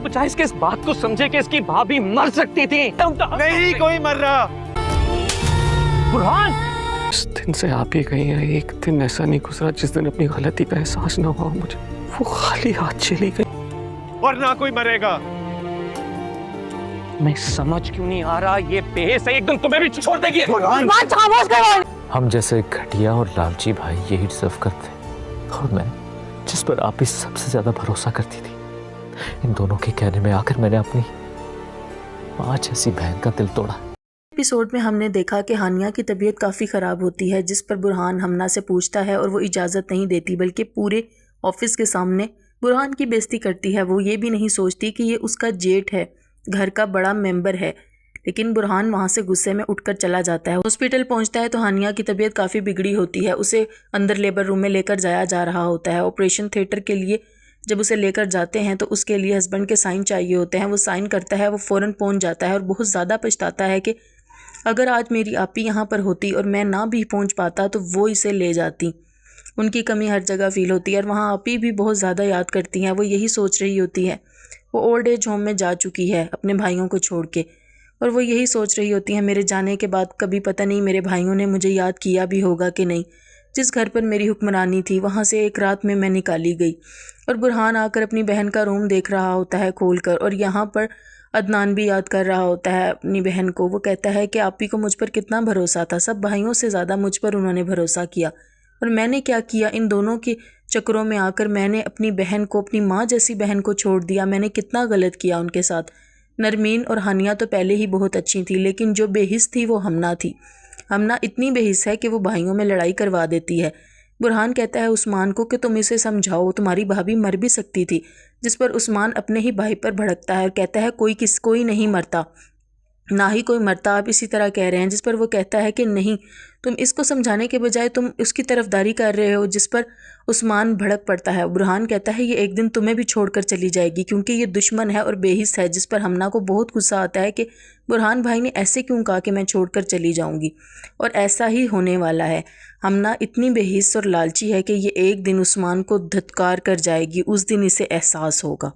तो चाहे इसके इस बात को समझे कि इसकी भाभी मर सकती थी। नहीं कोई मर रहा। बुरहान, इस दिन से आप ही कहीं हैं, एक दिन ऐसा नहीं गुजरा जिस दिन अपनी गलती का एहसास ना हुआ मुझे। वो खाली हाथ चली गई। और ना कोई मरेगा। मैं समझ क्यों नहीं आ रहा, ये बेहस है, एक दिन तुम्हें भी छोड़ देगी। हम जैसे घटिया और लालची भाई यही डिजर्व करते हैं। और मैं जिस पर आप ही सबसे ज्यादा भरोसा करती थी, इन दोनों के कहने में आकर मैंने अपनी माँ जैसी बहन का दिल तोड़ा। एपिसोड में हमने देखा कि हानिया की तबीयत काफ़ी ख़राब होती है, जिस पर बुरहान हमना से पूछता है और वो इजाज़त नहीं देती, बल्कि पूरे ऑफिस के सामने बुरहान की बेइज्जती करती है। वो ये भी नहीं सोचती कि ये उसका जेठ है, घर का बड़ा मेंबर है। लेकिन बुरहान वहाँ से गुस्से में उठकर चला जाता है। हॉस्पिटल पहुँचता है तो हानिया की तबीयत काफ़ी बिगड़ी होती है। उसे अंदर लेबर रूम में लेकर जाया जा रहा होता है। ऑपरेशन थिएटर के लिए जब उसे लेकर जाते हैं तो उसके लिए हस्बैंड के साइन चाहिए होते हैं। वो साइन करता है, वो फ़ौरन पहुँच जाता है और बहुत ज़्यादा पछताता है कि अगर आज मेरी आपी यहाँ पर होती और मैं ना भी पहुँच पाता तो वो इसे ले जाती। उनकी कमी हर जगह फ़ील होती है और वहाँ आपी भी बहुत ज़्यादा याद करती हैं। वो यही सोच रही होती है, वो ओल्ड एज होम में जा चुकी है अपने भाइयों को छोड़ के, और वो यही सोच रही होती हैं मेरे जाने के बाद कभी पता नहीं मेरे भाइयों ने मुझे याद किया भी होगा कि नहीं। जिस घर पर मेरी हुक्मरानी थी वहाँ से एक रात में मैं निकाली गई। और बुरहान आकर अपनी बहन का रूम देख रहा होता है खोल कर, और यहाँ पर अदनान भी याद कर रहा होता है अपनी बहन को। वो कहता है कि आपी को मुझ पर कितना भरोसा था, सब भाइयों से ज़्यादा मुझ पर उन्होंने भरोसा किया, और मैंने क्या किया, इन दोनों के चक्करों में आकर मैंने अपनी बहन को, अपनी माँ जैसी बहन को छोड़ दिया। मैंने कितना गलत किया उनके साथ। नरमीन और हानिया तो पहले ही बहुत अच्छी थी, लेकिन जो बेहिस थी वो हमना थी। हमना इतनी बेहिस है कि वो भाइयों में लड़ाई करवा देती है। बुरहान कहता है उस्मान को कि तुम इसे समझाओ, तुम्हारी भाभी मर भी सकती थी, जिस पर उस्मान अपने ही भाई पर भड़कता है और कहता है कोई नहीं मरता, ना ही कोई मरता, आप इसी तरह कह रहे हैं। जिस पर वो कहता है कि नहीं, तुम इसको समझाने के बजाय तुम उसकी तरफदारी कर रहे हो, जिस पर उस्मान भड़क पड़ता है। बुरहान कहता है ये एक दिन तुम्हें भी छोड़कर चली जाएगी क्योंकि ये दुश्मन है और बेहिस है। जिस पर हमना को बहुत गुस्सा आता है कि बुरहान भाई ने ऐसे क्यों कहा कि मैं छोड़कर चली जाऊंगी, और ऐसा ही होने वाला है। हमना इतनी बेहिस और लालची है कि ये एक दिन उस्मान को धत्कार कर जाएगी, उस दिन इसे एहसास होगा।